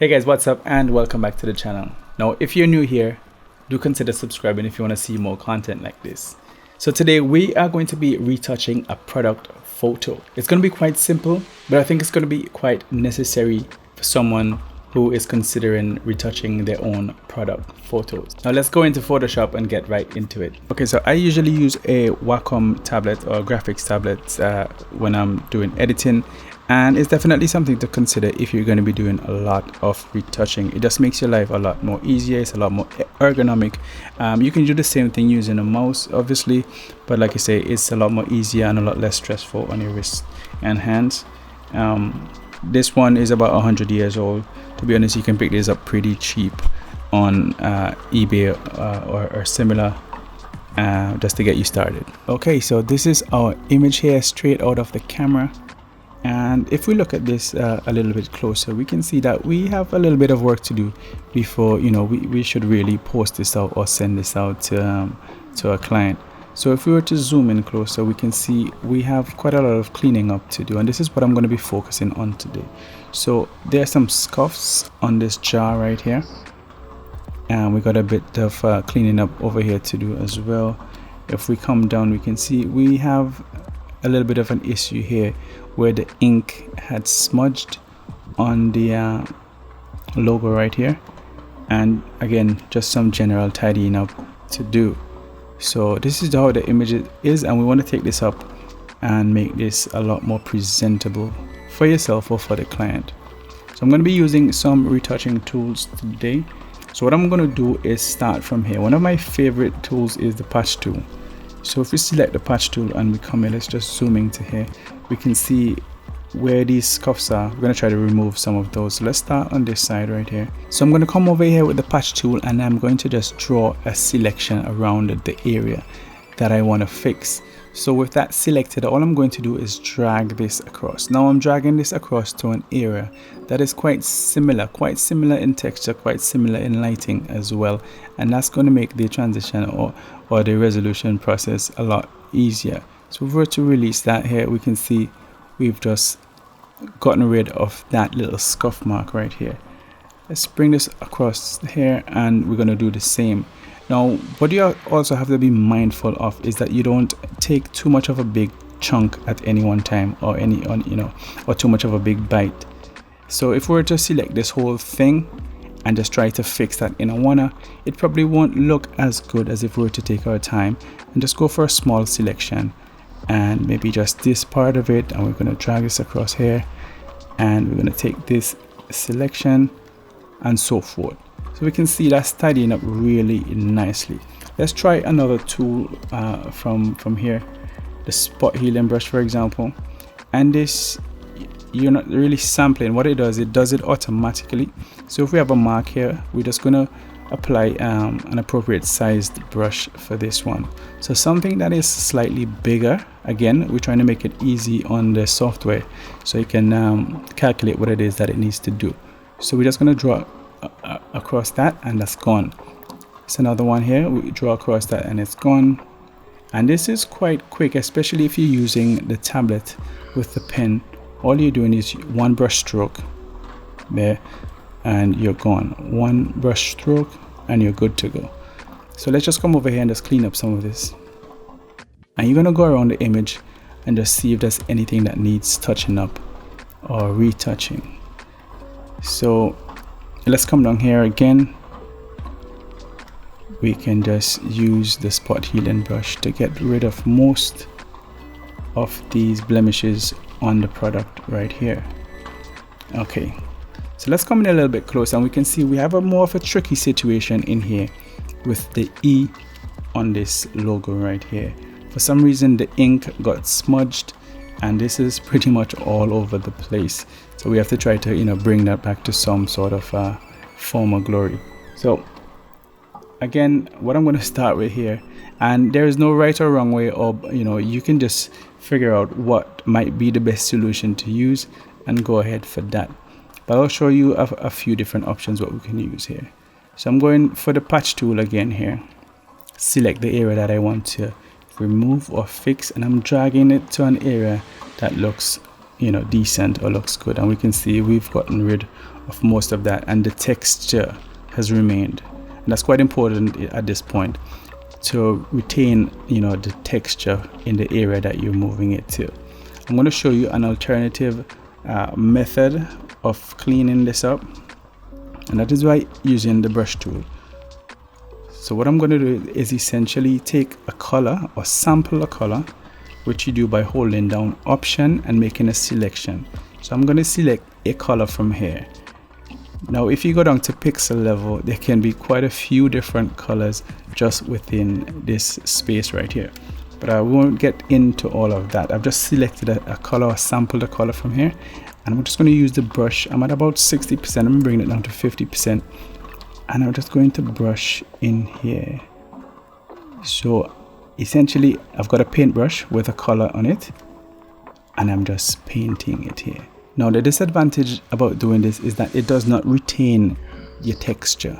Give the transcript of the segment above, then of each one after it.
Hey guys, what's up and welcome back to the channel. Now if you're new here, do consider subscribing if you want to see more content like this. So today we are going to be retouching a product photo. It's going to be quite simple, but I think it's going to be quite necessary for someone who is considering retouching their own product photos. Now let's go into Photoshop and get right into it. Okay, so I usually use a Wacom tablet or graphics tablet when I'm doing editing, and it's definitely something to consider if you're going to be doing a lot of retouching. It just makes your life a lot more easier. It's a lot more ergonomic. You can do the same thing using a mouse obviously, but like I say, it's a lot more easier and a lot less stressful on your wrists and hands. This one is about 100 years old. To be honest, you can pick this up pretty cheap on eBay or similar, just to get you started. Okay, so this is our image here straight out of the camera, and if we look at this a little bit closer, we can see that we have a little bit of work to do before we should really post this out or send this out to a client. So if we were to zoom in closer, we can see we have quite a lot of cleaning up to do, and this is what I'm going to be focusing on today. So there are some scuffs on this jar right here, and we got a bit of cleaning up over here to do as well. If we come down, we can see we have a little bit of an issue here where the ink had smudged on the logo right here, and again, just some general tidying up to do. So this is how the image is, and we want to take this up and make this a lot more presentable for yourself or for the client. So I'm going to be using some retouching tools today. So what I'm going to do is start from here. One of my favorite tools is the patch tool. So if we select the patch tool and we come here, let's just zoom into here, we can see where these scuffs are. We're going to try to remove some of those. So let's start on this side right here. So I'm going to come over here with the patch tool, and I'm going to just draw a selection around the area that I want to fix. So with that selected, all I'm going to do is drag this across. Now I'm dragging this across to an area that is quite similar in texture, quite similar in lighting as well, and that's going to make the transition or the resolution process a lot easier. So if we were to release that here, we can see we've just gotten rid of that little scuff mark right here. Let's bring this across here, and we're going to do the same. Now what you also have to be mindful of is that you don't take too much of a big chunk at any one time, or or too much of a big bite. So if we were to select this whole thing and just try to fix that in a one, it probably won't look as good as if we were to take our time and just go for a small selection, and maybe just this part of it, and we're going to drag this across here, and we're going to take this selection and so forth. So we can see that's tidying up really nicely. Let's try another tool from here, the spot healing brush for example, and this, you're not really sampling. What it does it automatically. So if we have a mark here, we're just going to apply an appropriate sized brush for this one. So something that is slightly bigger. Again, we're trying to make it easy on the software so you can calculate what it is that it needs to do. So we're just going to draw across that, and that's gone. It's another one here, we draw across that and it's gone. And this is quite quick, especially if you're using the tablet with the pen. All you're doing is one brush stroke there and you're gone. One brush stroke and you're good to go. So let's just come over here and just clean up some of this, and you're going to go around the image and just see if there's anything that needs touching up or retouching. So let's come down here again. We can just use the spot healing brush to get rid of most of these blemishes on the product right here. Okay, so let's come in a little bit closer, and we can see we have a more of a tricky situation in here with the E on this logo right here. For some reason the ink got smudged, and this is pretty much all over the place. So we have to try to bring that back to some sort of former glory. So again, what I'm going to start with here, and there is no right or wrong way, or you can just figure out what might be the best solution to use and go ahead for that. But I'll show you a few different options what we can use here. So I'm going for the patch tool again here, select the area that I want to remove or fix, and I'm dragging it to an area that looks decent or looks good, and we can see we've gotten rid of most of that, and the texture has remained. And that's quite important at this point, to retain the texture in the area that you're moving it to. I'm going to show you an alternative method of cleaning this up, and that is by using the brush tool. So what I'm going to do is essentially take a color or sample a color, which you do by holding down Option and making a selection. So I'm going to select a color from here. Now if you go down to pixel level, there can be quite a few different colors just within this space right here, but I won't get into all of that. I've just selected a color or sampled a color from here, and I'm just going to use the brush. I'm at about 60%. I'm bringing it down to 50%, and I'm just going to brush in here. So essentially I've got a paintbrush with a color on it, and I'm just painting it here. Now the disadvantage about doing this is that it does not retain your texture,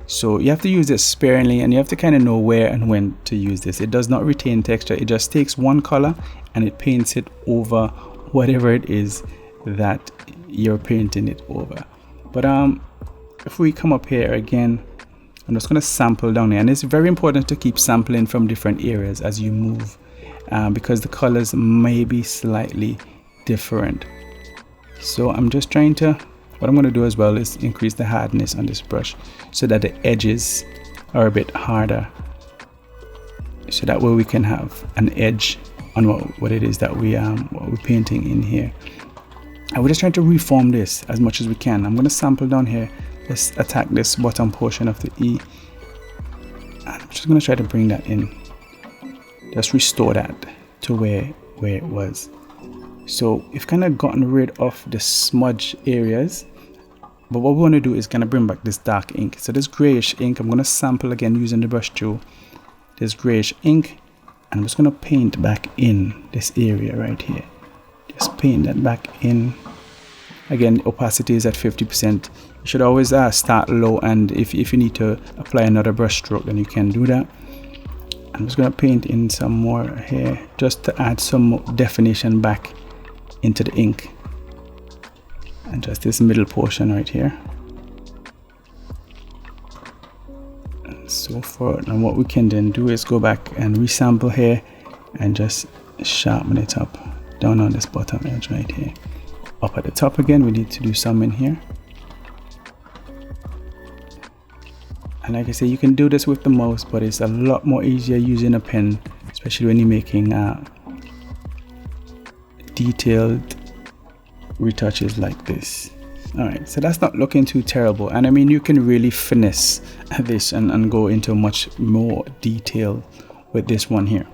so you have to use it sparingly, and you have to kind of know where and when to use this. It does not retain texture. It just takes one color and it paints it over whatever it is that you're painting it over. But if we come up here again, I'm just going to sample down here, and it's very important to keep sampling from different areas as you move, because the colors may be slightly different. So I'm just trying to, what I'm going to do as well is increase the hardness on this brush so that the edges are a bit harder, so that way we can have an edge on what it is that what we're painting in here. And we're just trying to reform this as much as we can. I'm going to sample down here. Let's attack this bottom portion of the E, and I'm just going to try to bring that in, just restore that to where it was. So we've kind of gotten rid of the smudge areas, but what we want to do is kind of bring back this dark ink. So this grayish ink, I'm going to sample again using the brush tool, this grayish ink, and I'm just going to paint back in this area right here. Just paint that back in. Again, opacity is at 50%. You should always start low, and if you need to apply another brush stroke, then you can do that. I'm just going to paint in some more here just to add some more definition back into the ink, and just this middle portion right here, and so forth. And what we can then do is go back and resample here and just sharpen it up down on this bottom edge right here. Up at the top again, we need to do some in here, and like I say, you can do this with the mouse, but it's a lot more easier using a pen, especially when you're making detailed retouches like this. All right, so that's not looking too terrible, and I mean, you can really finesse this and go into much more detail with this one here.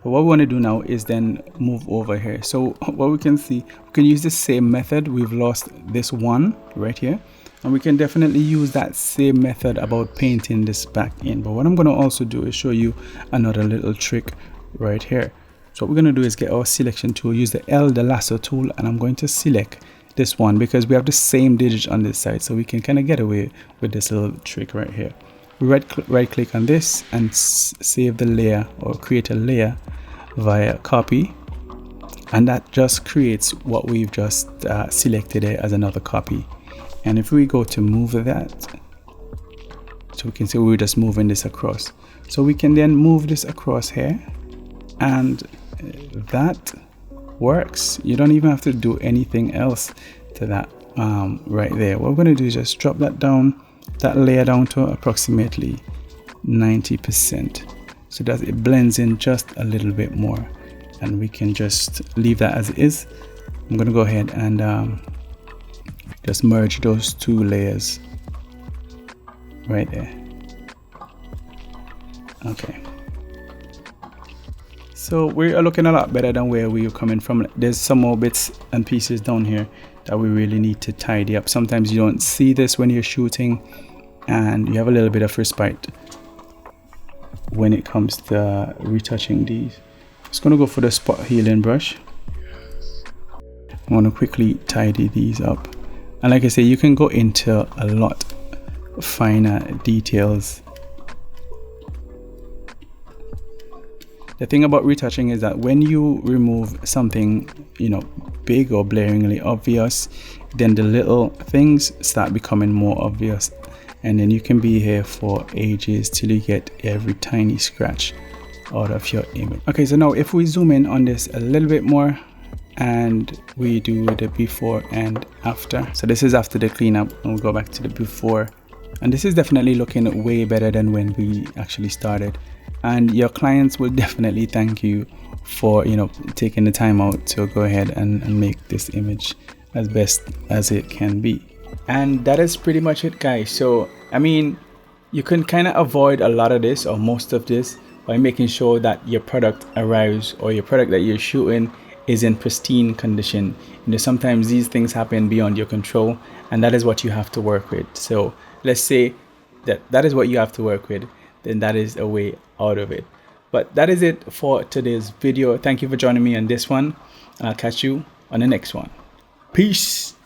But what we want to do now is then move over here. So what we can see, we can use the same method. We've lost this one right here, and we can definitely use that same method about painting this back in. But what I'm going to also do is show you another little trick right here. So what we're going to do is get our selection tool, use the L, the lasso tool, and I'm going to select this one because we have the same digit on this side, so we can kind of get away with this little trick right here. Right click on this and save the layer, or create a layer via copy, and that just creates what we've just selected here as another copy. And if we go to move that, so we can see we're just moving this across, so we can then move this across here, and that works. You don't even have to do anything else to that right there. What we're going to do is just drop that down, that layer down to approximately 90%, so that it blends in just a little bit more, and we can just leave that as it is. I'm going to go ahead and just merge those two layers right there. Okay, so we are looking a lot better than where we are coming from. There's some more bits and pieces down here that we really need to tidy up. Sometimes you don't see this when you're shooting, and you have a little bit of respite when it comes to retouching these. Just going to go for the spot healing brush. I want to quickly tidy these up, and like I say, you can go into a lot finer details The thing about retouching is that when you remove something, you know, big or blaringly obvious, then the little things start becoming more obvious, and then you can be here for ages till you get every tiny scratch out of your image. Okay, so now if we zoom in on this a little bit more and we do the before and after. So this is after the cleanup, and we'll go back to the before, and this is definitely looking way better than when we actually started. And your clients will definitely thank you for, you know, taking the time out to go ahead and make this image as best as it can be. And that is pretty much it, guys. So I mean, you can kind of avoid a lot of this or most of this by making sure that your product arrives, or your product that you're shooting is in pristine condition. You know, sometimes these things happen beyond your control, and that is what you have to work with. So let's say that is what you have to work with, then that is a way out of it. But that is it for today's video. Thank you for joining me on this one. I'll catch you on the next one. Peace.